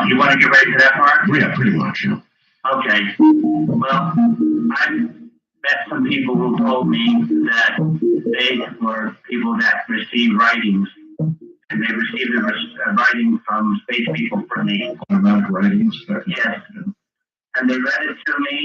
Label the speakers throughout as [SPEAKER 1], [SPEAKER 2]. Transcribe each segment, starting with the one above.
[SPEAKER 1] You want to get ready for that part?
[SPEAKER 2] Yeah, pretty much, yeah.
[SPEAKER 1] Okay. Well, I've met some people who told me that they were people that received writings, and they received a writing from space people for me.
[SPEAKER 2] Automatic writings?
[SPEAKER 1] Yes. And they read it to me,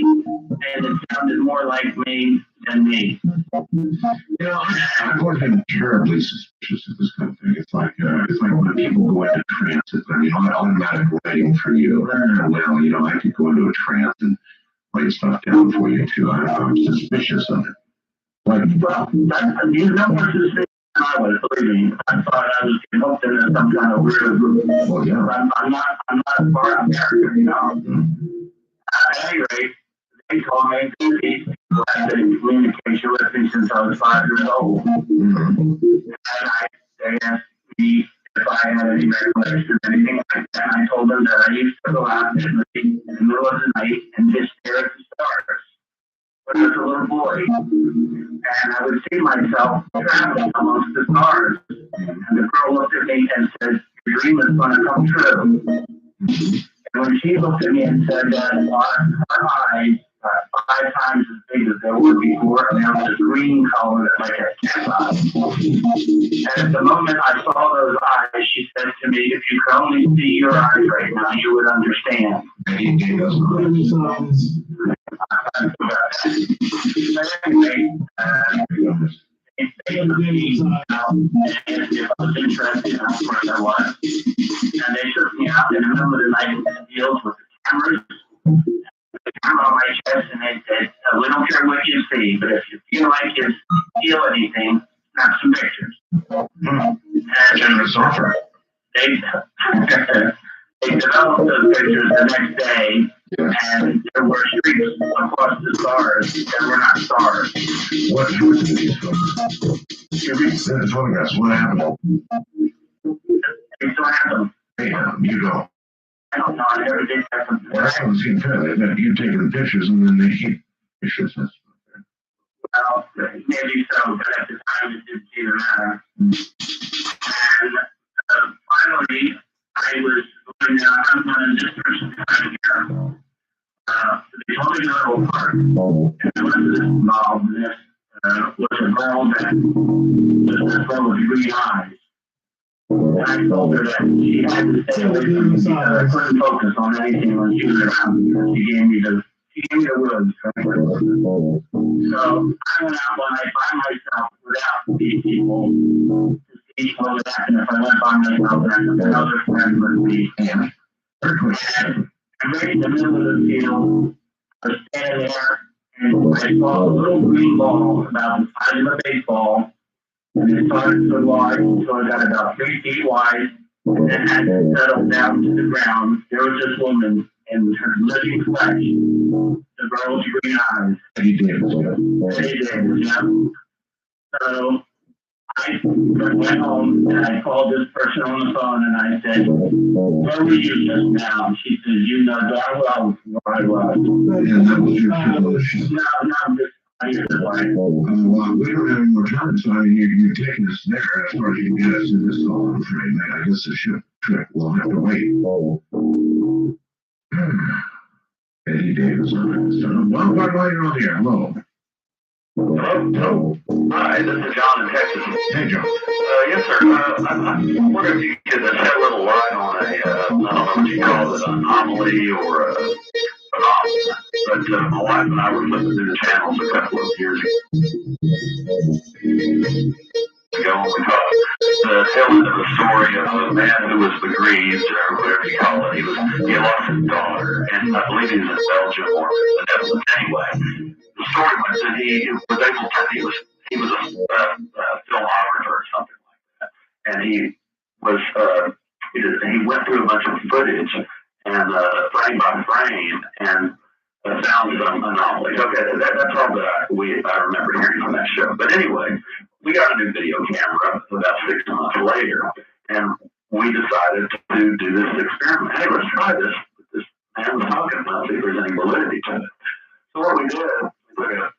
[SPEAKER 1] and it sounded more like me than me.
[SPEAKER 2] You know, I've always been terribly suspicious of this kind of thing. It's like when people go into trance, it's automatic writing for you. Well, you know, I could go into a trance and write stuff down for you too. I'm suspicious of it.
[SPEAKER 1] Well, these numbers suspicious. I was, believe me. I thought I was hooked into some kind of weird group.
[SPEAKER 2] Well, yeah.
[SPEAKER 1] I'm not a part of character, you know. At any rate, they told me that these people had been in communication with me since I was 5 years old. And they asked me if I had any recollection of anything like that. And I told them that I used to go out in the middle of the night and just stare at the stars when I was a little boy. And I would see myself traveling amongst the stars. And the girl looked at me and said, "Your dream is going to come true." And when she looked at me and said that, her eyes are 5 times as big as they were before, and they were this green color like a cat's eye. And at the moment I saw those eyes, she said to me, "If you could only see your eyes right now, you would understand."
[SPEAKER 2] And he gave us
[SPEAKER 1] But anyway, they took me out and if I was interested, and of course I was. And they took me out in the middle of the night in the fields with the cameras, the camera on my chest, and they said, "We don't care what you see, but if you feel like you feel anything, snap some pictures." And
[SPEAKER 2] generous offer.
[SPEAKER 1] They developed those pictures the next day, and there were streaks across the stars that were not stars.
[SPEAKER 2] What happened to these photographs? The photographs, what happened?
[SPEAKER 1] They still have them.
[SPEAKER 2] Hey, you go.
[SPEAKER 1] I don't know, I never did have them.
[SPEAKER 2] Well, I haven't seen that. You've taken the pictures and then they keep pictures.
[SPEAKER 1] Well, maybe so, but at the time it didn't seem to matter. And finally, I was going down, I'm going to this person's time here. They told me to go to a park. And I went to this mall, and this was a girl that was this girl with green eyes. And I told her that she had to stay away from me because I couldn't focus on anything when she was around. She gave me the woods. So I went out one night by myself without these people to see what would happen if I went by myself and another friend would be. And right in the middle of the field, I was standing there and I saw a little green ball about the size of a baseball. And it started to large, so it got about 3 feet wide, and then had to settle down to the ground. There was this woman in her living flesh, the girl's green eyes.
[SPEAKER 2] Eddie Davis,
[SPEAKER 1] yeah. So I went home and I called this person on the phone and I said, "Where were you just now?" And she said, "You know darn well where I was."
[SPEAKER 2] And that was your solution.
[SPEAKER 1] No, I'm just.
[SPEAKER 2] Well, we don't have any more time, so I mean, you're taking us there as far as you can get us in this all, I'm afraid, man. I guess the ship trip will have to wait. Eddie Davis on it. So, while you're on the air, hello.
[SPEAKER 3] Hello. Hi, this is John in Texas.
[SPEAKER 2] Hey, John.
[SPEAKER 3] Yes, sir. I'm wondering if you could shed a little light on I don't know what you call it, an anomaly or a phenomenon. But my wife and I were flipping through the channels a couple of years ago, ago when we talked the telling of the story of a man who was bereaved or whatever you call it. He had lost his daughter, and I believe he was in Belgium or the Netherlands. Anyway, the story was that he was able to. He was a filmographer or something like that, and he was he went through a bunch of footage and frame by frame and found some anomalies. Okay, that's all that I remember hearing from that show. But anyway, we got a new video camera about 6 months later, and we decided to do this experiment. Hey, let's try this. This man was talking about, see if there's any validity to it. So what we did, we took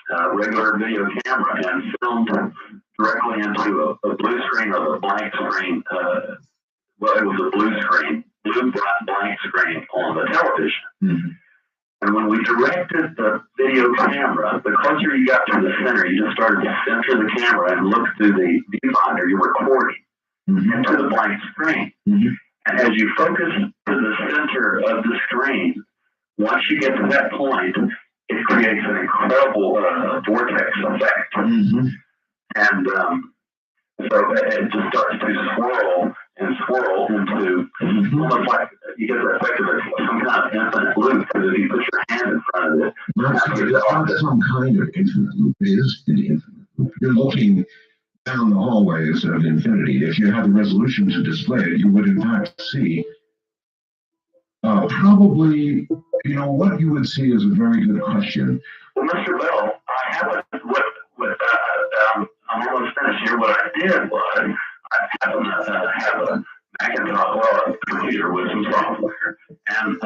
[SPEAKER 3] a regular video camera and filmed directly into a blue screen or a blank screen. Well, it was a blue screen, blue blank screen on the television. Mm-hmm. And when we directed the video camera, the closer you got to the center, you just started to center the camera and look through the viewfinder you're recording into the blank screen. Mm-hmm. And as you focus to the center of the screen, once you get to that point, it creates an incredible vortex effect. Mm-hmm. And so it just starts to swirl and swirl into almost like you get the effect of some kind of infinite loop, because if you put your hand in front of it,
[SPEAKER 2] it's not some kind of infinite loop. It is an infinite loop. You're looking down the hallways of infinity. If you had the resolution to display it, you would in fact see probably, what you would see is a very good question.
[SPEAKER 3] Well, Mr. Bell, I haven't, I'm almost finished here. What I did was, I happened to have a Macintosh, a computer with some software, and I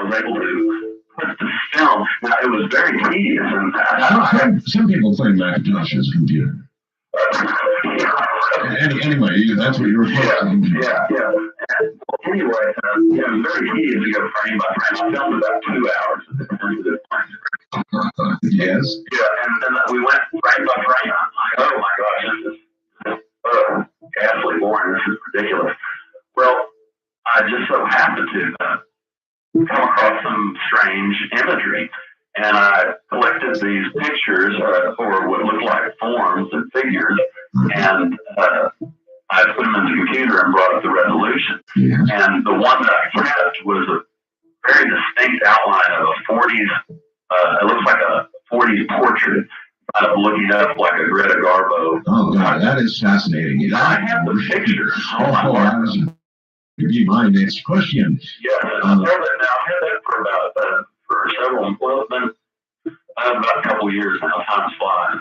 [SPEAKER 3] was able to put the film. Now, it was very tedious. And
[SPEAKER 2] some people claim Macintosh is a computer. Anyway, that's what you're referring to.
[SPEAKER 3] Yeah. Anyway, it was very tedious to go frame by frame. I filmed about 2 hours into this place.
[SPEAKER 2] Yes.
[SPEAKER 3] Yeah, and then we went frame by frame. I'm like, oh my gosh, this is ghastly boring. This is ridiculous. Well, I just so happened to come across some strange imagery, and I collected these pictures or what looked like forms and figures, and I put them in the computer and brought up the resolution. Yeah. And the one that I kept was a very distinct outline of a 40s. It looks like a 40s portrait, kind of looking up like a Greta Garbo.
[SPEAKER 2] Oh God, that is fascinating.
[SPEAKER 3] I have the picture.
[SPEAKER 2] That was be my next question.
[SPEAKER 3] Yeah, I've had that for about about a couple of years now. Time's flying.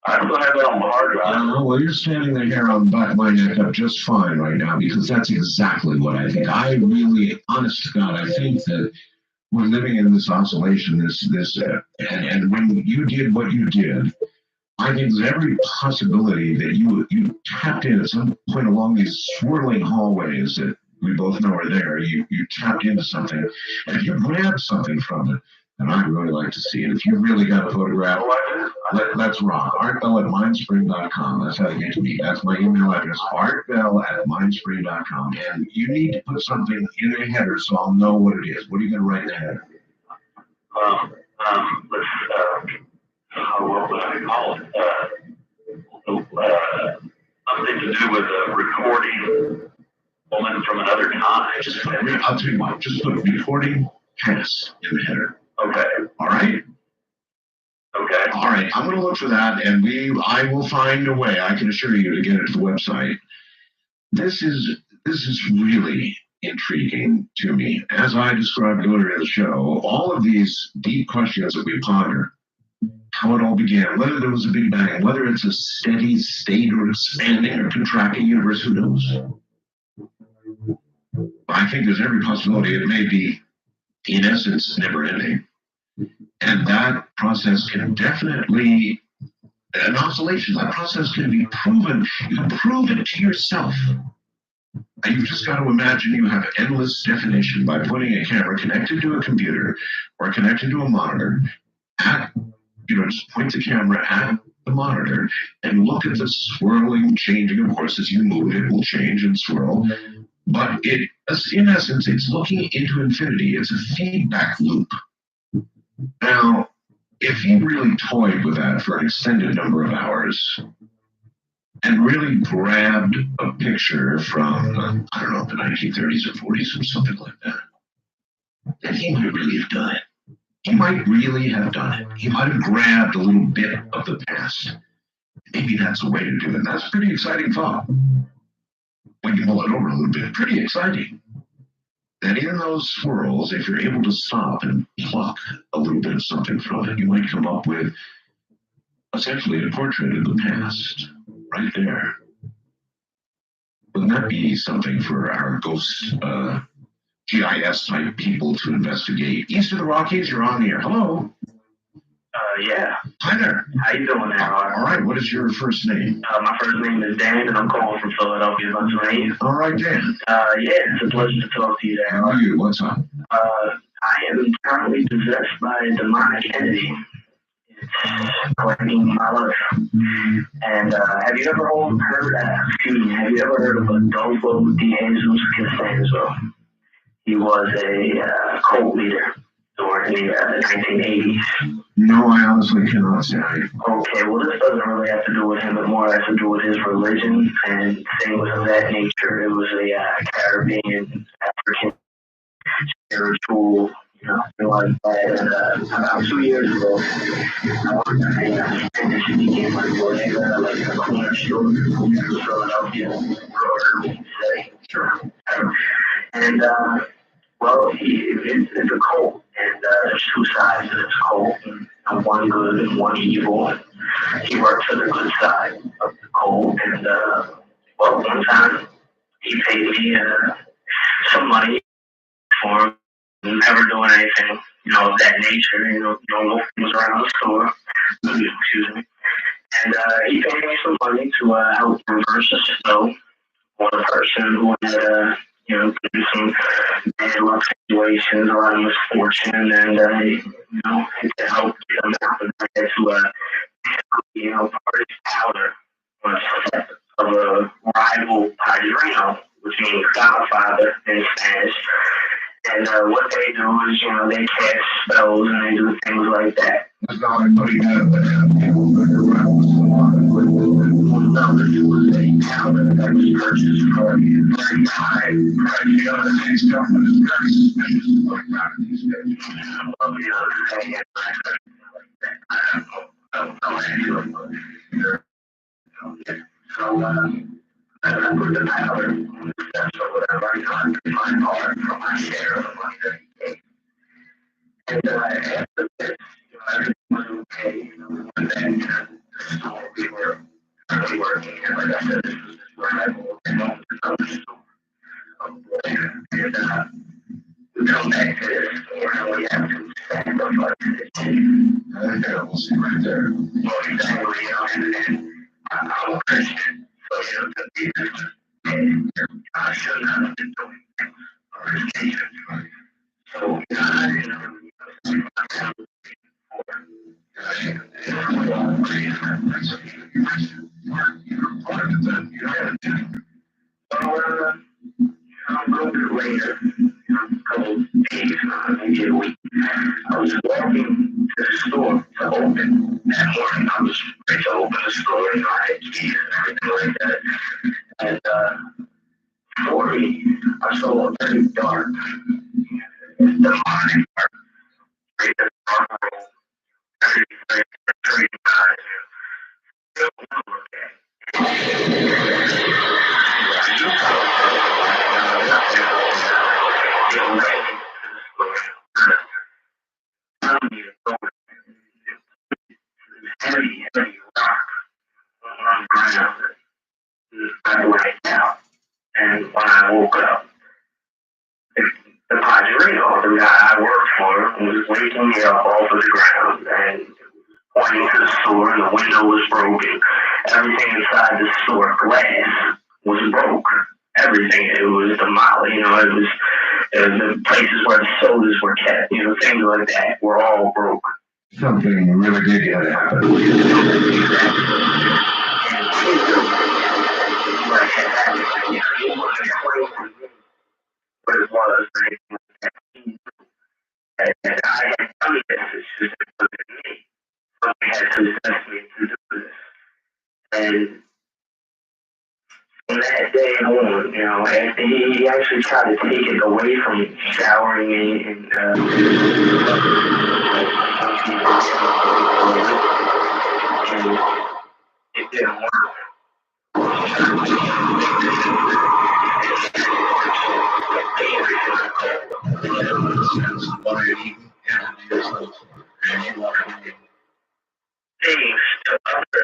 [SPEAKER 3] I still have that on the hard drive.
[SPEAKER 2] Well, you're standing the hair on the back of my neck up just fine right now, because that's exactly what I think. I really, honest to God, I think that we're living in this oscillation, and when you did what you did, I think there's every possibility that you tapped in at some point along these swirling hallways that we both know are there. You tapped into something, and if you grabbed something from it, and I'd really like to see it. If you really got a photograph, let's rock. ArtBell@mindspring.com. That's how to get to me. That's my email address, artbell@mindspring.com. And you need to put something in the header so I'll know what it is. What are you going to write in the header?
[SPEAKER 3] What would I call it? Something to do with a recording woman from another time.
[SPEAKER 2] I'll tell you what. Just put recording pass in the header.
[SPEAKER 3] Okay.
[SPEAKER 2] All right.
[SPEAKER 3] Okay.
[SPEAKER 2] All right. I'm going to look for that, and I will find a way. I can assure you to get it to the website. This is really intriguing to me. As I described earlier in the show, all of these deep questions that we ponder, how it all began, whether there was a Big Bang, whether it's a steady state or expanding or contracting universe, who knows? I think there's every possibility it may be, in essence, never ending. And that process can definitely, an oscillation, that process can be proven. You can prove it to yourself. And you've just got to imagine you have endless definition by putting a camera connected to a computer or connected to a monitor just point the camera at the monitor and look at the swirling, changing. Of course, as you move, it will change and swirl. But in essence, it's looking into infinity. It's a feedback loop. Now, if you really toyed with that for an extended number of hours, and really grabbed a picture from, I don't know, the 1930s or 40s or something like that. And he might really have done it. He might really have done it. He might have grabbed a little bit of the past. Maybe that's a way to do it. That's a pretty exciting thought. When you mull it over a little bit, pretty exciting. That in those swirls, if you're able to stop and pluck a little bit of something from it, you might come up with essentially a portrait of the past right there. Wouldn't that be something for our ghost GIS type people to investigate? East of the Rockies, you're on the air. Hello.
[SPEAKER 3] Yeah.
[SPEAKER 2] Hi there.
[SPEAKER 3] How you doing there, Art?
[SPEAKER 2] All right. What is your first name?
[SPEAKER 3] My first name is Dan, and I'm calling from Philadelphia, Pennsylvania.
[SPEAKER 2] All right, Dan.
[SPEAKER 3] Yeah, it's a pleasure to talk to you there.
[SPEAKER 2] How are you? What's up?
[SPEAKER 3] I am currently possessed by a demonic entity. It's plaguing my life. And have you ever heard of Adolfo de Jesus Costanzo? He was a cult leader during the 1980s.
[SPEAKER 2] No, I honestly cannot say.
[SPEAKER 3] Okay, well, this doesn't really have to do with him, but more has to do with his religion and things of that nature. It was a Caribbean, African, spiritual, thing like that. And about 2 years ago, I worked at a Spanish became my bodega, like a corner store in Philadelphia, say, sure. And, well, it's a cult, and there's two sides to this cult, and one good and one evil. And he worked for the good side of the cult, and well, one time he paid me some money for him, never doing anything, of that nature. Doing little things around the store. Excuse me. And he paid me some money to help reverse a spell on a person who had through some bad luck situations, a lot of misfortune, and to help get them out of that to part his powder on a set of a rival padrino, which means godfather in Spanish. And what they do is, they cast spells and they do things like that.
[SPEAKER 2] That's not anybody that people that are around
[SPEAKER 3] no, this was a powder that was purchased for a very high price.
[SPEAKER 2] The other thing's government is very suspicious of going back these days.
[SPEAKER 3] Well, the other thing is, I don't know anything about it. So, I put the powder on the steps or whatever. I got my card from my share of the money that he gave. And after this, everything was okay. And then the store we were currently working at, like I said, this was this rival and owned another store. And we come back to this store and we have to sacrifice this chicken.
[SPEAKER 2] Yeah, we'll see right there.
[SPEAKER 3] Well, exactly, and I'm a Christian. So, to be and I should not have been doing things on this occasion. So, I didn't really see myself before. A little bit later, a couple days, maybe a week, I was walking to the store to open that morning. I was ready to open the store, I had keys and everything like that. And for me, I saw a very dark, demonic dark, very dark, very very eyes. Still look heavy, heavy rock on the ground right now. And when I woke up, the padrino, the guy I worked for, was waking me up off of the ground and pointing to the store, and the window was broken. Everything inside the store, glass, was broke. Everything, it was demolished. It was the places where the sodas were kept, things like that were all broke.
[SPEAKER 2] Something really big had to happen.
[SPEAKER 3] And what had happened, he wasn't explaining to me what it was or anything like that. And I had done this, it's just it wasn't me. Something had possessed me to do this. And
[SPEAKER 1] from that day on, and he actually tried to take it away from showering and it didn't work. Things to other,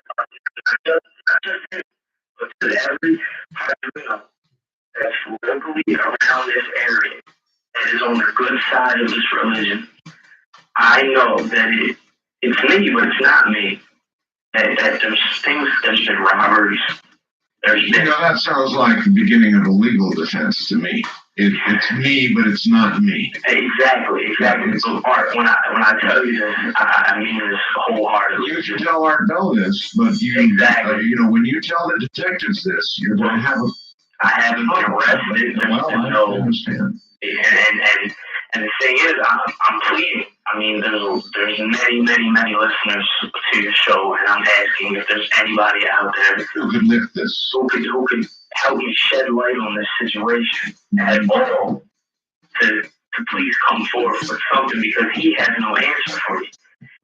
[SPEAKER 1] not just him, but to every criminal that's locally around this area that is on the good side of this religion. I know that it's me, but it's not me. That there's been robberies.
[SPEAKER 2] That sounds like the beginning of a legal defense to me. It's me, but it's not me.
[SPEAKER 1] Exactly. So, Art, when I tell you this, I mean this wholeheartedly.
[SPEAKER 2] You should tell Art Bell this, but when you tell the detectives this, you're going to have a...
[SPEAKER 1] I haven't been arrested.
[SPEAKER 2] I understand.
[SPEAKER 1] And the thing is, I'm pleading. I mean, there's many listeners to your show, and I'm asking if there's anybody out there
[SPEAKER 2] who could lift this,
[SPEAKER 1] who could help me shed light on this situation at all, to please come forth with something, because he has no answer for me.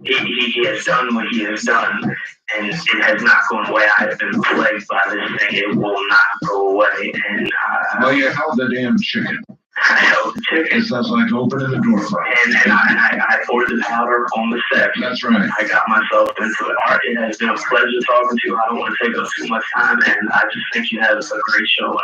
[SPEAKER 1] He has done what he has done, and it has not gone away. I have been plagued by this thing. It will not go away. And
[SPEAKER 2] well, you held the damn chicken.
[SPEAKER 1] I held the chicken.
[SPEAKER 2] It sounds like opening the door for it.
[SPEAKER 1] And I poured the powder on the set.
[SPEAKER 2] That's right.
[SPEAKER 1] I got myself into it. Art, it has been a pleasure talking to you. I don't want to take up too much time, and I just think you have a great show.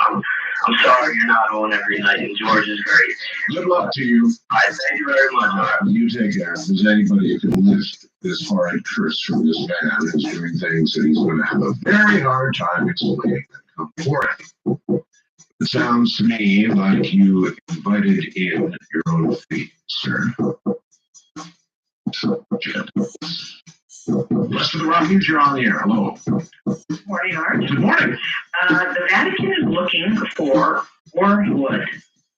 [SPEAKER 1] I'm sorry you're not on every night, and George is great.
[SPEAKER 2] Good luck to you.
[SPEAKER 1] Thank you very much.
[SPEAKER 2] You take care. If there's anybody who can lift this horrid curse from this man who's doing things that he's going to have a very hard time explaining, come for it. It sounds to me like you invited in your own fate, sir. So, Jed. Rest of the Rockies, you're on the air. Hello.
[SPEAKER 4] Good morning, Art.
[SPEAKER 2] Good morning.
[SPEAKER 4] The Vatican is looking for Wormwood.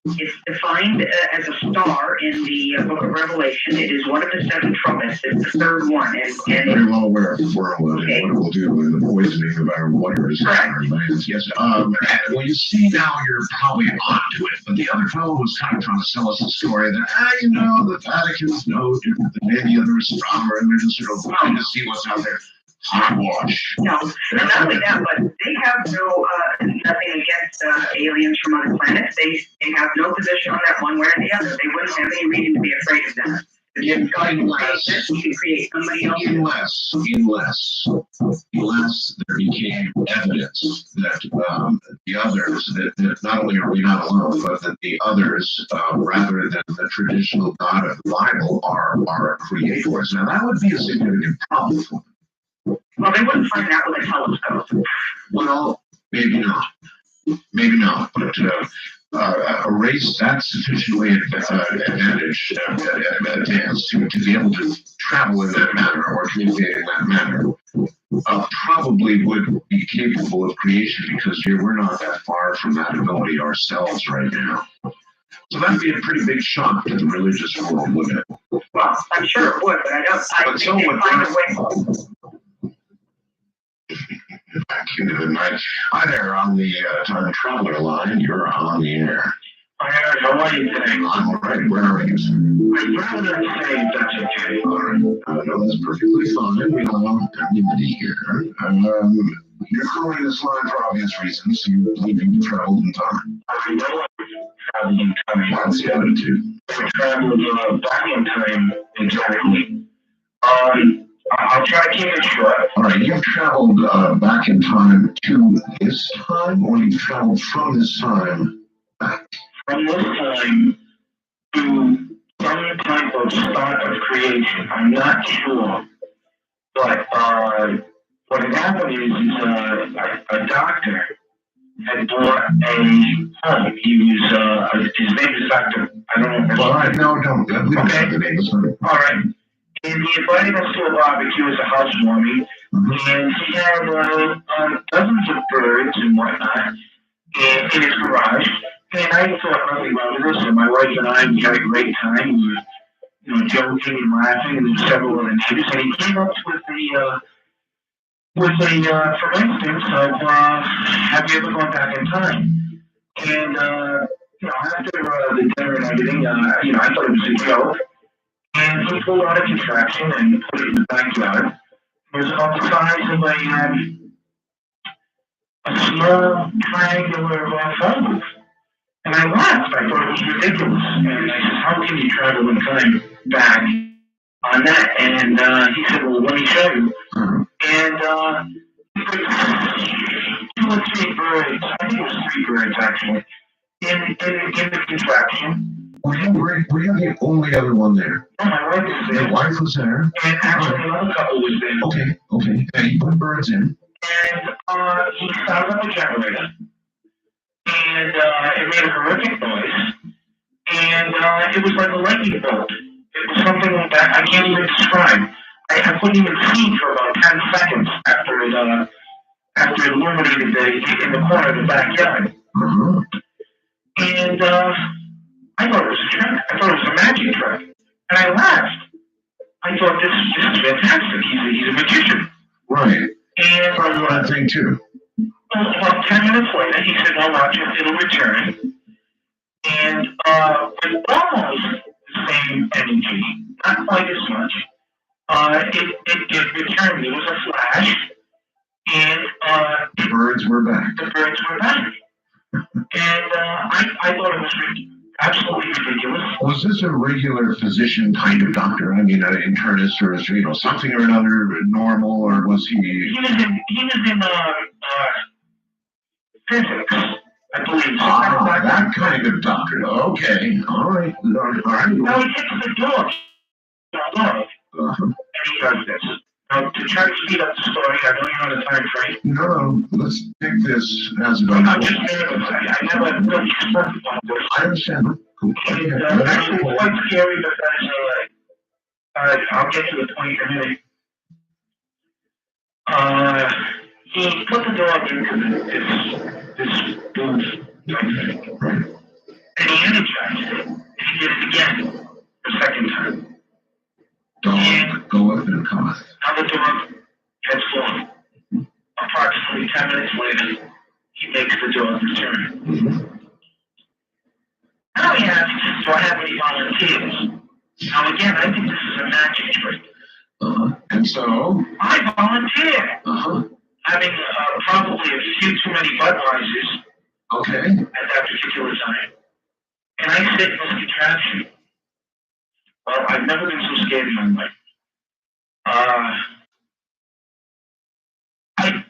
[SPEAKER 4] It's defined as a star in the Book of Revelation. It is one of the seven trumpets. It's the third one.
[SPEAKER 2] I'm very well aware of Wormwood and what it will do in the poisoning of our waters and our lands. Yes. Well, you see now you're probably onto it, but the other fellow was kind of trying to sell us a story that, the Vatican's no different than any other astronomer, and they're just sort of looking to see what's out there. Hogwash.
[SPEAKER 4] No, and not only that, but they have nothing against aliens from other planets. They have no position on that one way or the other. They wouldn't have any reason to be afraid of that. Unless you can create somebody else.
[SPEAKER 2] Unless there became evidence that the others, that not only are we not alone, but that the others, rather than the traditional God of the Bible, are our creators. Now that would be a significant problem for them.
[SPEAKER 4] Well, they wouldn't find that with a telescope.
[SPEAKER 2] Well, maybe not. But a race that's sufficiently advantaged to be able to travel in that manner or communicate in that manner probably would be capable of creation, because we're not that far from that ability ourselves right now. So that'd be a pretty big shock to the religious world, wouldn't it?
[SPEAKER 4] Well, I'm sure it would, but I think they'd find a way.
[SPEAKER 2] Back into the night. Hi there, on the Time Traveler line. You're on the air.
[SPEAKER 1] Hi, Eric. How are you today?
[SPEAKER 2] I'm all right. Where are you, sir?
[SPEAKER 1] I'd rather say that's okay.
[SPEAKER 2] All right. No, that's perfectly fine. We allow anonymity here. You're calling this line for obvious reasons. You believe you've traveled in time.
[SPEAKER 1] I know I've traveled in time.
[SPEAKER 2] That's the attitude.
[SPEAKER 1] I traveled back in time, exactly. I'll try to keep it short.
[SPEAKER 2] All right, you've traveled back in time to this time, or you've traveled from this time back?
[SPEAKER 1] From this time to some type of start of creation. I'm not sure. But what had happened is a doctor had bought a home. He was, his name is Dr. I don't know.
[SPEAKER 2] All right, no, don't. We don't have the names.
[SPEAKER 1] All right. And he invited us to a barbecue as a housewarming, and he had dozens of birds and whatnot in his garage. And I thought nothing about this, and my wife and I, we had a great time. We were, joking and laughing, and there were several other neighbors, and he came up with with a, for instance, of have you ever gone back in time? And after the dinner and everything, I thought it was a joke. And he pulled out a contraption and put it in the backyard. It was about the size of a small triangular phone booth. And I laughed. I thought it was ridiculous. And I said, how can you travel in time back on that? And he said, well, let me show you. And he put 2 or 3 birds, I think it was 3 birds actually, in the contraption.
[SPEAKER 2] Were you the only other one there?
[SPEAKER 1] No, my wife was there.
[SPEAKER 2] Your wife was there?
[SPEAKER 1] And actually another couple was there.
[SPEAKER 2] Okay. And you put birds in?
[SPEAKER 1] And he started up a generator. And it made a horrific noise. And it was like a lightning bolt. It was something like that I can't even describe. I couldn't even see for about 10 seconds after it illuminated in the corner of the backyard. And I thought it was a trick. I thought it was a magic trick. And I laughed. I thought, this is fantastic. He's a magician.
[SPEAKER 2] Right.
[SPEAKER 1] And
[SPEAKER 2] probably what I think too.
[SPEAKER 1] Well, about 10 minutes later, he said, well, watch it, it'll return. And with almost the same energy, not quite as much, it returned. It was a flash. And
[SPEAKER 2] the birds were back.
[SPEAKER 1] The birds were back. And I thought it was absolutely ridiculous.
[SPEAKER 2] Was this a regular physician kind of doctor? I mean, an internist or something or another normal, or was he?
[SPEAKER 1] He was in physics, I believe.
[SPEAKER 2] That kind of doctor. Okay, all right.
[SPEAKER 1] Now he hits the door. And he does this. Now, to try to speed up the story, I know you're on a time frame.
[SPEAKER 2] No, let's take this as an
[SPEAKER 1] I'm just nervous. I never really spoke about this.
[SPEAKER 2] I understand. Cool.
[SPEAKER 1] It's actually quite scary because I'll get to the point in a minute. He put the dog into this booth type thing. And he energized it. And he did it again the second time.
[SPEAKER 2] Dog go up and come up.
[SPEAKER 1] Now the dog heads forward. Approximately 10 minutes later, he makes the dog return. Now he asks, do I have any volunteers? Now again, I think this is a magic trick.
[SPEAKER 2] And so?
[SPEAKER 1] I volunteer. Having probably a few too many Budweisers.
[SPEAKER 2] Okay.
[SPEAKER 1] At that particular time. And I sit in this contraption. Well, I've never been so scared in my life.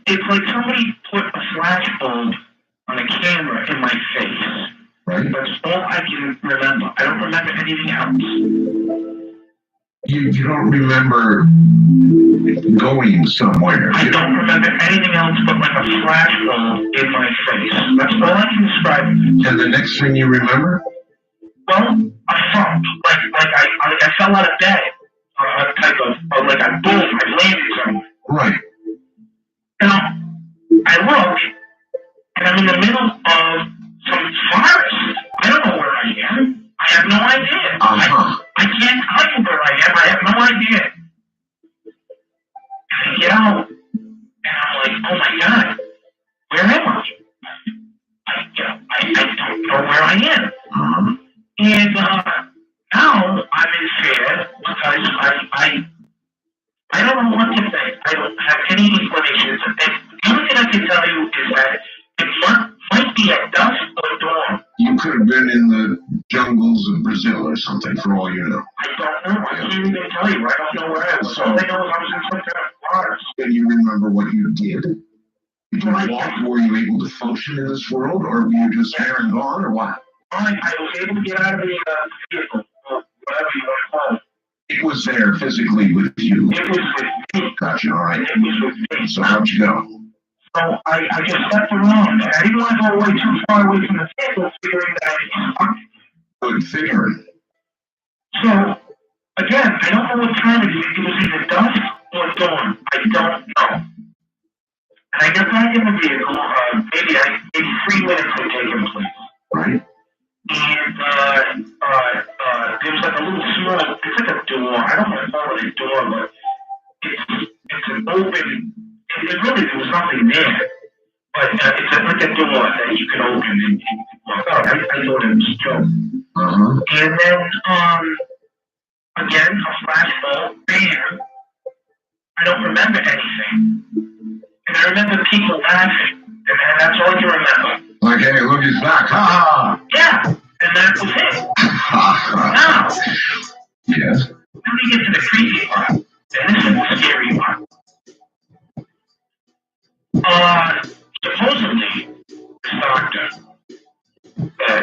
[SPEAKER 1] It's like somebody put a flashbulb on a camera in my face.
[SPEAKER 2] Right.
[SPEAKER 1] That's all I can remember. I don't remember anything else.
[SPEAKER 2] You don't remember going somewhere?
[SPEAKER 1] I don't remember anything else but like a flashbulb in my face. That's all I can describe.
[SPEAKER 2] And the next thing you remember?
[SPEAKER 1] Well, a thump. Like I fell out of bed. Type of like a boom. I landed somewhere.
[SPEAKER 2] Right.
[SPEAKER 1] And I look, and I'm in the middle of some forest. I don't know where I am. I have no idea. I can't tell you where I am. I have no idea. And I get out, and I'm like, oh my God, where am I? I don't know where I am. And now I'm in fear because I don't know what to think. I don't have any explanations. The only thing I can tell you is that it might be at dusk or dawn.
[SPEAKER 2] You could have been in the jungles of Brazil or something, for all you know.
[SPEAKER 1] I don't know. I can't even tell you. I don't know where I was. All I know is I was in some kind of forest.
[SPEAKER 2] And you remember what you did? Did you walk? Were you able to function in this world, or were you just there and gone, or what?
[SPEAKER 1] I was able to get out of the vehicle, or whatever you want to call it.
[SPEAKER 2] It was there physically with you.
[SPEAKER 1] It was with me.
[SPEAKER 2] Gotcha, all right.
[SPEAKER 1] It was with me.
[SPEAKER 2] So how'd you go?
[SPEAKER 1] So I just stepped around. I didn't want to go away too far away from the vehicle, figuring that I was
[SPEAKER 2] Good figuring.
[SPEAKER 1] So, again, I don't know what time it is. It was either dusk or dawn. I don't know. And I got back in the vehicle, maybe 3 minutes had taken place.
[SPEAKER 2] Right.
[SPEAKER 1] And there was like a little small, it's like a door. I don't want to call it a door, but it's an open there was nothing there. But it's like a door that you can open and walk out. I thought it was a joke. And then, again, a flash forward, bam. I don't remember anything. And I remember people laughing. And that's all I can remember.
[SPEAKER 2] Like, hey, look, he's back. Ha ha!
[SPEAKER 1] Yeah, and that was it. Now,
[SPEAKER 2] yes.
[SPEAKER 1] let me get to the creepy part. And this is the scary part. Supposedly, this doctor that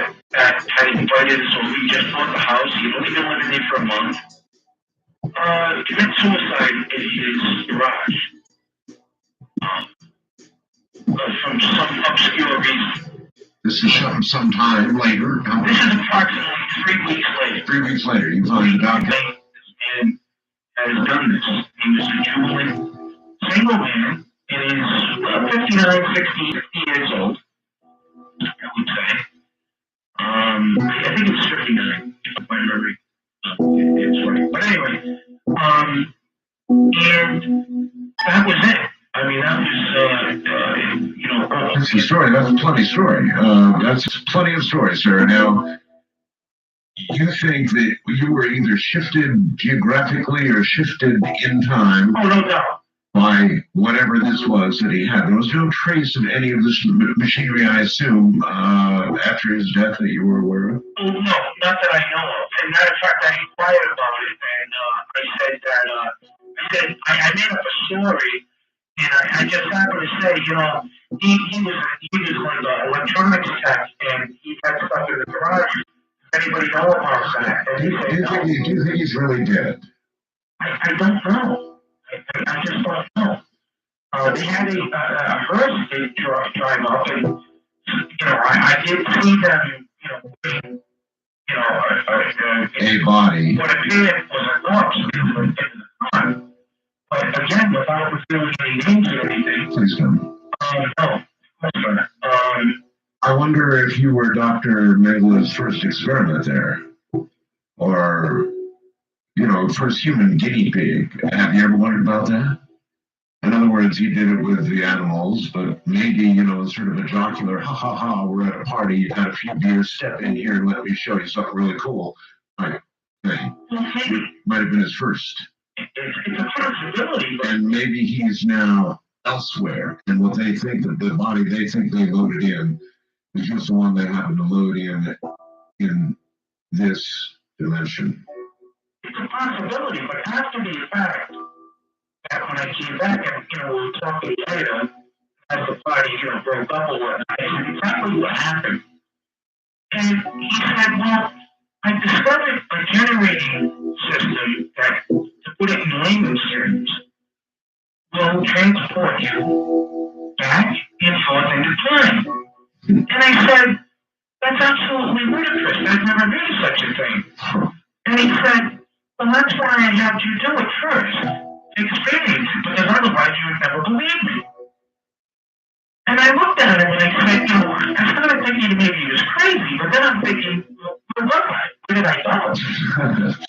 [SPEAKER 1] had invited us, so we just bought the house. He'd only been living there for a month. Committed suicide in his garage. From some obscure reason.
[SPEAKER 2] This is sometime later.
[SPEAKER 1] This is approximately 3 weeks later.
[SPEAKER 2] 3 weeks later, you find the doctor.
[SPEAKER 1] This man has done this. He was a jubilant single man in his 59, 60 years old, I would say. I think it's 59, if my memory is right. But anyway, and that was it. I mean, that was,
[SPEAKER 2] That's the story. That's plenty of story. That's plenty of story, sir. Now, you think that you were either shifted geographically or shifted in time?
[SPEAKER 1] Oh, no doubt.
[SPEAKER 2] By whatever this was that he had. There was no trace of any of this machinery, I assume, after his death that you were aware of?
[SPEAKER 1] Oh, no, not that I know of. As a matter of fact, I inquired about it, and I said that, I made up a story, and I just happened to say, he was like an electronics tech, and he had stuff in the garage. Does anybody know about that? And he said, no.
[SPEAKER 2] Do you think he's really dead?
[SPEAKER 1] I don't know. I just don't know. They had a hearse drive up, and I did see them,
[SPEAKER 2] a body.
[SPEAKER 1] What appeared was a corpse into the car. But again, without revealing any names or anything.
[SPEAKER 2] Please don't.
[SPEAKER 1] No.
[SPEAKER 2] I wonder if you were Dr. Megala's first experiment there, or first human guinea pig. Have you ever wondered about that? In other words, he did it with the animals, but maybe, sort of a jocular, ha ha ha, we're at a party, you've had a few beers, step in here and let me show you something really cool. Right. Thing. Might have been his first.
[SPEAKER 1] It's a possibility.
[SPEAKER 2] And maybe he's now elsewhere, and what they think that the body they think they loaded in is just the one they happen to load in this dimension.
[SPEAKER 1] It's a possibility, but after the fact, that when I came back and, we were talking later, as the party, broke up or whatnot, I said exactly what happened. And he said, well, I discovered a generating system that, to put it in layman's terms, will transport you back and forth into time. And I said, that's absolutely ludicrous. I've never heard of such a thing. And he said, well, that's why I had you do it first, to experience it, because otherwise you would never believe me. And I looked at him and I said, I started thinking maybe he was crazy, but then I'm thinking, where was I? Where did I go?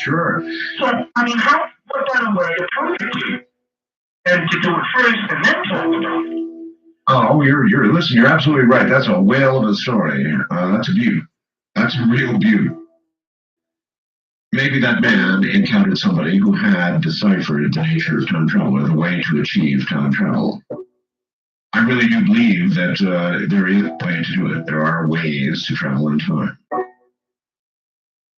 [SPEAKER 2] Sure.
[SPEAKER 1] So, what better way to prove it to you than to do it first and then talk about it?
[SPEAKER 2] Oh, you're absolutely right. That's a whale of a story. That's a beaut. That's a real beaut. Maybe that man encountered somebody who had deciphered the nature of time travel or the way to achieve time travel. I really do believe that there is a way to do it. There are ways to travel in time.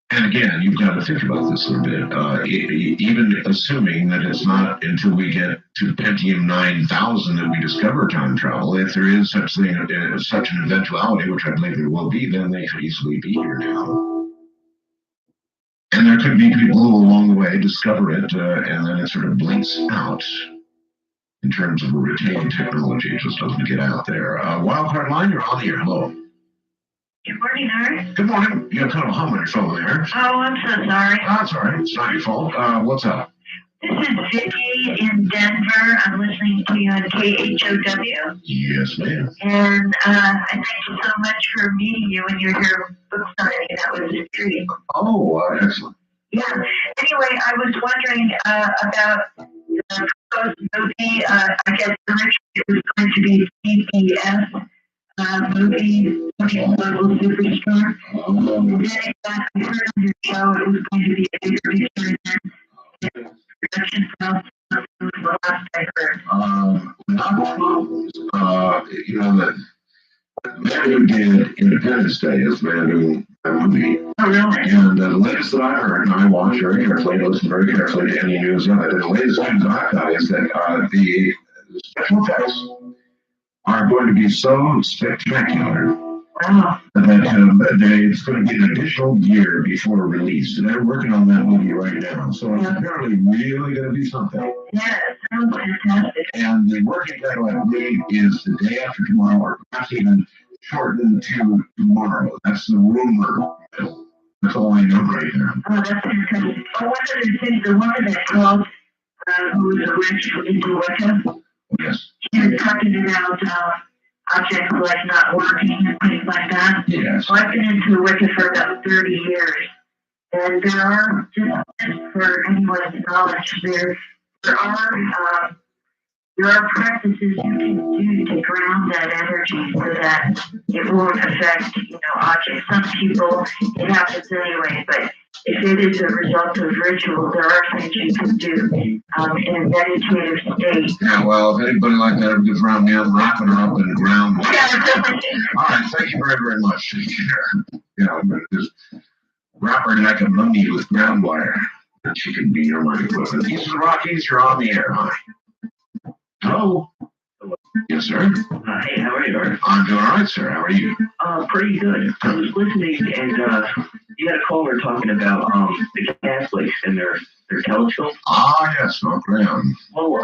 [SPEAKER 2] And again, you've got to think about this a little bit. Even assuming that it's not until we get to Pentium 9000 that we discover time travel, if there is such an eventuality, which I believe there will be, then they could easily be here now. And there could be people who along the way discover it, and then it sort of blinks out in terms of a retained technology. It just doesn't get out there. Wildcard line, you're on the air. Hello.
[SPEAKER 4] Good morning, Art.
[SPEAKER 2] Good morning. You have kind of a hum on your phone there.
[SPEAKER 4] Oh, I'm so sorry.
[SPEAKER 2] That's all right. It's not your fault. What's up?
[SPEAKER 4] This is Vicky in Denver. I'm listening to you on KHOW.
[SPEAKER 2] Yes, ma'am.
[SPEAKER 4] And I thank you so much for meeting you when you were here book signing. That was a treat.
[SPEAKER 2] Oh, excellent.
[SPEAKER 4] Yeah. Anyway, I was wondering about the Movie, I guess originally it was going to be CBS movie, 24 Superstar. Then it got the Hernder show, it was going to be a bigger picture than production process. The last I heard.
[SPEAKER 2] The man who did Independence Day is the man who movie.
[SPEAKER 4] Oh, really?
[SPEAKER 2] And the latest that I heard, and I watch very carefully, listen very carefully to any news on it, the latest news I've got is that the special effects are going to be so spectacular
[SPEAKER 4] Wow.
[SPEAKER 2] that it's going to be an additional year before release. And they're working on that movie right now. So it's apparently really going to be something.
[SPEAKER 4] Yeah, it sounds fantastic.
[SPEAKER 2] And the working title, I believe, is The Day After Tomorrow, or perhaps even shortened to Tomorrow. That's the rumor. That's all I know right now.
[SPEAKER 4] Oh, that's fantastic. Oh, one of the things, the woman that called, who was a witch into Wicca,
[SPEAKER 2] Yes.
[SPEAKER 4] she was talking about objects like not working and things like that.
[SPEAKER 2] Yes.
[SPEAKER 4] Well, I've been into Wicca for about 30 years, and there are, just for anyone's knowledge, there are practices you can do to ground that energy so that it won't affect, objects. Some people, it happens anyway, but if it is a result of ritual, there are things you can do in a meditative state.
[SPEAKER 2] Yeah, well, if anybody like that ever gets around me, I'm wrapping her up in the ground. All right, thank you very, very much. Just wrap her neck and mummy with ground wire. And she can be your money equipment. These are the Rockies, you're on the air, huh? Hello? Yes, sir.
[SPEAKER 5] Hey, how are you, Art?
[SPEAKER 2] I'm doing all right, sir. How are you?
[SPEAKER 5] Pretty good. I was listening, and you had a caller talking about the Catholics and their telescope.
[SPEAKER 2] Ah, yes, no problem.
[SPEAKER 5] Well,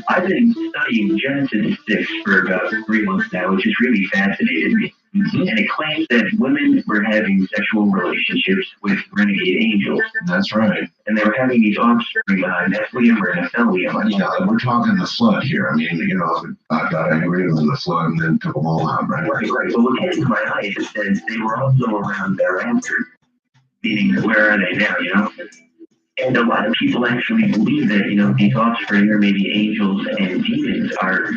[SPEAKER 5] I've been studying Genesis 6 for about 3 months now, which has really fascinated me. Mm-hmm. And it claims that women were having sexual relationships with renegade angels.
[SPEAKER 2] That's right.
[SPEAKER 5] And they were having these offspring, Nephilim or Nephilium.
[SPEAKER 2] Yeah, we're talking the flood here. I mean, God got angry in the flood and then took them all out, right?
[SPEAKER 5] Right. Well, what came to my eye is that they were also around thereafter. Meaning, where are they now, And a lot of people actually believe that, these offspring or maybe angels and demons are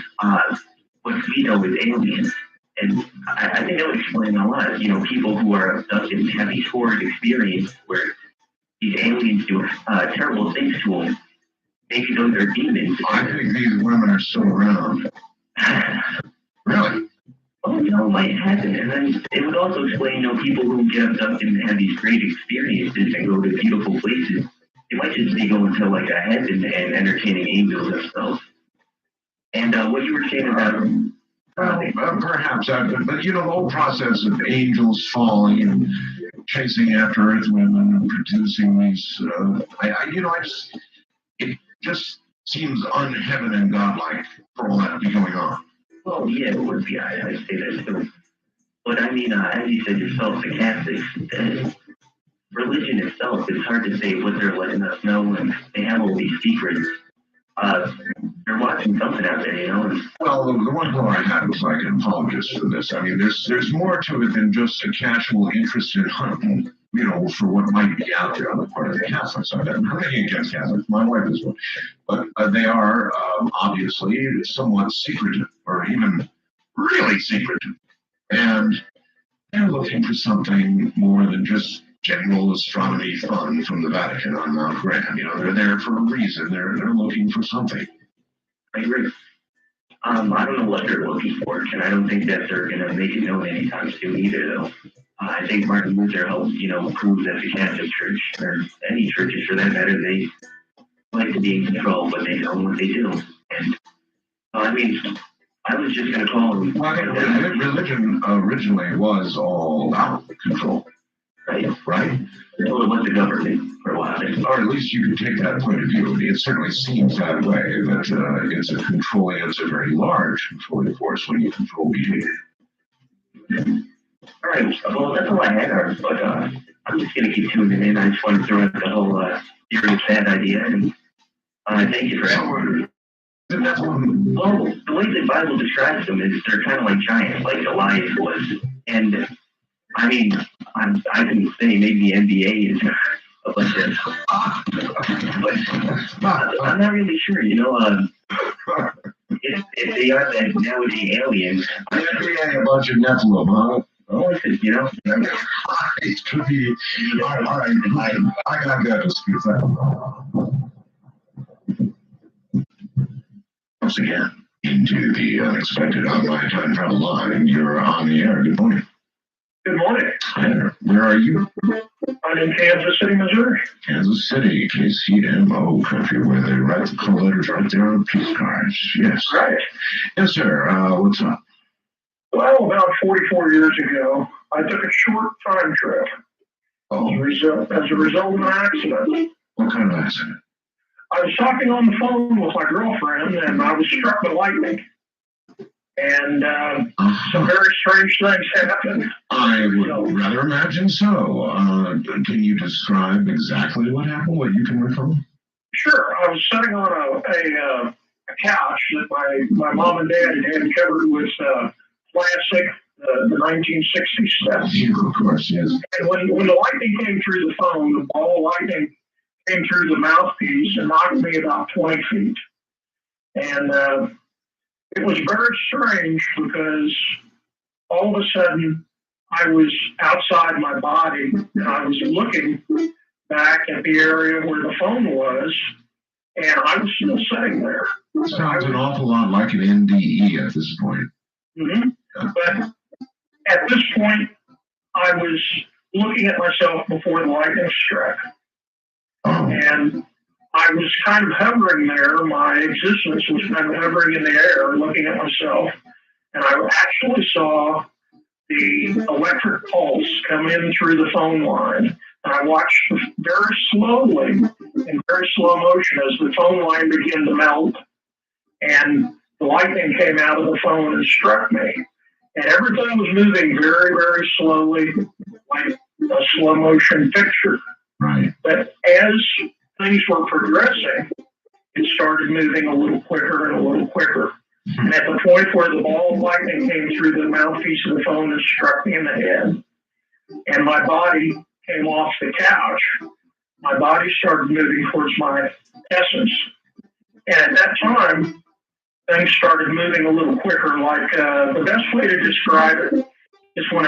[SPEAKER 5] what we know as aliens. And I think that would explain a lot. People who are abducted and have these horrid experiences where these aliens do terrible things to them. Maybe those are demons.
[SPEAKER 2] I think these women are still around. Really?
[SPEAKER 5] Well, it might happen. And then it would also explain, people who get abducted and have these great experiences and go to beautiful places. They might just be going to like a heaven and entertaining angels themselves. And what you were saying about
[SPEAKER 2] perhaps, but the whole process of angels falling and chasing after earth women and producing these, it just seems unheaven and godlike for all that to be going on.
[SPEAKER 5] Well, yeah, it would be. I say that too. But I mean, as you said yourself, the Catholics, religion itself, it's hard to say what they're letting us know, and they have all these secrets. They're watching something out there,
[SPEAKER 2] Well, the one caller I had was like an apologist for this. I mean, there's more to it than just a casual interest in hunting, for what might be out there on the part of the Catholics. I'm not against Catholics. My wife is one. But they are obviously somewhat secretive, or even really secretive. And they're looking for something more than just general astronomy fun from the Vatican on Mount Graham. They're there for a reason. They're looking for something.
[SPEAKER 5] I agree. I don't know what they're looking for, and I don't think that they're going to make it known anytime soon either, though. I think Martin Luther helped, prove that the Catholic Church, or any churches for that matter, they like to be in control, but they know what they do. And, I was just going to call them.
[SPEAKER 2] Well, religion originally was all about control. Right?
[SPEAKER 5] Well, it was the government for a while.
[SPEAKER 2] Or at least you can take that point of view. It certainly seems that way, that it's a very large controlling force when you control behavior.
[SPEAKER 5] All right, well, that's all I had, Art, but I'm just going to keep tuning in. I just wanted to throw out the whole you're a bad idea, and thank you for asking. Well, the way the Bible describes them is they're kind of like giants, like Goliath was. And, I can say maybe the NBA is a bunch of, but I'm not really sure, if they are that nowadays aliens.
[SPEAKER 2] Yeah, a bunch of Nephilim, huh?
[SPEAKER 5] Oh,
[SPEAKER 2] It could be. All right. I gotta go. Just a second. Once again, into the unexpected online time travel line. You're on the air. Good morning.
[SPEAKER 1] Good morning.
[SPEAKER 2] Hi there. Where are you?
[SPEAKER 1] I'm in Kansas City, Missouri.
[SPEAKER 2] Kansas City, KCMO country, where they write the call letters right there on peace cards. Yes.
[SPEAKER 1] Right.
[SPEAKER 2] Yes, sir. What's up?
[SPEAKER 1] Well, about 44 years ago, I took a short time trip
[SPEAKER 2] Oh,
[SPEAKER 1] as a result of an accident.
[SPEAKER 2] what kind of accident?
[SPEAKER 1] I was talking on the phone with my girlfriend, and I was struck by lightning. And some very strange things happened.
[SPEAKER 2] I would rather imagine so. Can you describe exactly what happened, what you can recall?
[SPEAKER 1] Sure. I was sitting on a couch that my mom and dad had covered with plastic, the 1960s stuff.
[SPEAKER 2] Of course, yes.
[SPEAKER 1] And when the lightning came through the phone, the ball of lightning came through the mouthpiece and knocked me about 20 feet. And it was very strange because all of a sudden I was outside my body and I was looking back at the area where the phone was, and I was still sitting there.
[SPEAKER 2] Sounds an awful lot like an NDE at this point.
[SPEAKER 1] Mm-hmm. But at this point, I was looking at myself before the lightning struck.
[SPEAKER 2] Oh.
[SPEAKER 1] And I was kind of hovering there. My existence was kind of hovering in the air, looking at myself. And I actually saw the electric pulse come in through the phone line. And I watched very slowly, in very slow motion, as the phone line began to melt. And the lightning came out of the phone and struck me. And everything was moving very, very slowly, like a slow motion picture.
[SPEAKER 2] Right.
[SPEAKER 1] But as things were progressing, it started moving a little quicker and a little quicker. And at the point where the ball of lightning came through the mouthpiece of the phone and struck me in the head, and my body came off the couch, my body started moving towards my essence. And at that time, things started moving a little quicker. Like the best way to describe it is when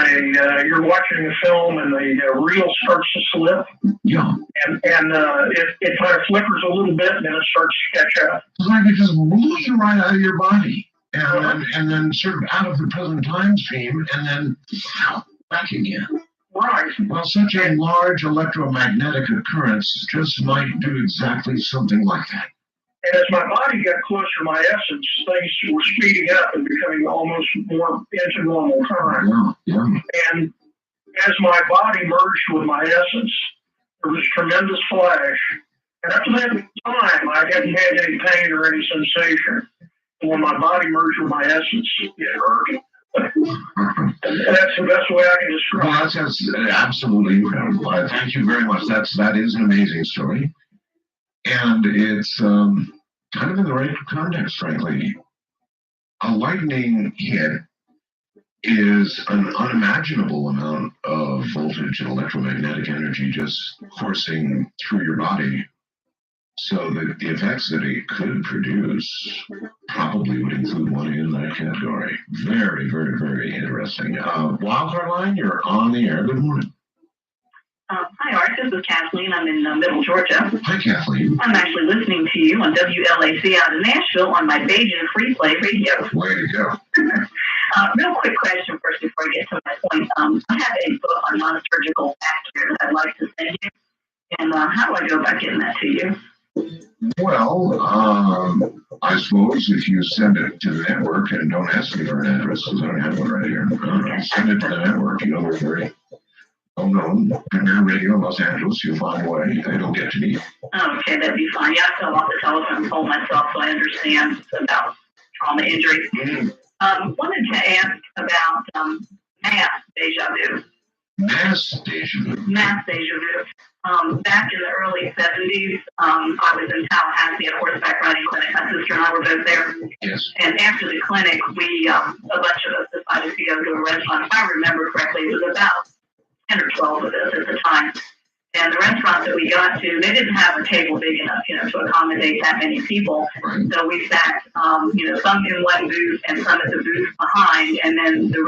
[SPEAKER 1] you're watching a film and the reel starts to slip.
[SPEAKER 2] Yeah.
[SPEAKER 1] And it kind of flickers a little bit and then it starts to catch up.
[SPEAKER 2] It's like it just moves you right out of your body. And then sort of out of the present time stream and then back again.
[SPEAKER 1] Right.
[SPEAKER 2] Well, such a large electromagnetic occurrence just might do exactly something like that.
[SPEAKER 1] And as my body got closer to my essence, things were speeding up and becoming almost more into normal time.
[SPEAKER 2] Yeah.
[SPEAKER 1] And as my body merged with my essence, there was tremendous flash. And up to that time, I hadn't had any pain or any sensation. And when my body merged with my essence, it hurt. And that's the best way I can describe it.
[SPEAKER 2] Well, that's absolutely incredible. Thank you very much. That is an amazing story. And it's kind of in the right context, frankly. A lightning hit is an unimaginable amount of voltage and electromagnetic energy just coursing through your body. So the effects that it could produce probably would include one in that category. Very, very, very interesting. Wildcard line, you're on the air. Good morning.
[SPEAKER 4] Hi, Art. This is Kathleen. I'm in Middle Georgia.
[SPEAKER 2] Hi, Kathleen.
[SPEAKER 4] I'm actually listening to you on WLAC out of Nashville on my Beijing Free Play radio.
[SPEAKER 2] Way to go.
[SPEAKER 4] Real quick question first before I get to my point. I have a book on non-surgical factors that I'd like to send you. And how do I go about getting that to you?
[SPEAKER 2] Well, I suppose if you send it to the network and don't ask me for an address, because I don't have one right here, send it to the network. You know, we're very well-known. Premier Radio in Los Angeles, you'll find a way. It'll get to me.
[SPEAKER 4] Okay, that'd be fine. Yeah, I fell off the telephone pole myself, so I understand about trauma injury. Wanted to ask about mass deja vu.
[SPEAKER 2] Mass deja vu.
[SPEAKER 4] Mass deja vu. Back in the early 70s, I was in Tallahassee at a horseback riding clinic. My sister and I were both there.
[SPEAKER 2] Yes.
[SPEAKER 4] And after the clinic, we, a bunch of us decided to go to a restaurant. If I remember correctly, it was about 10 or 12 of us at the time. And the restaurant that we got to, they didn't have a table big enough, to accommodate that many people. So we sat, some in one booth and some at the booth behind, and then the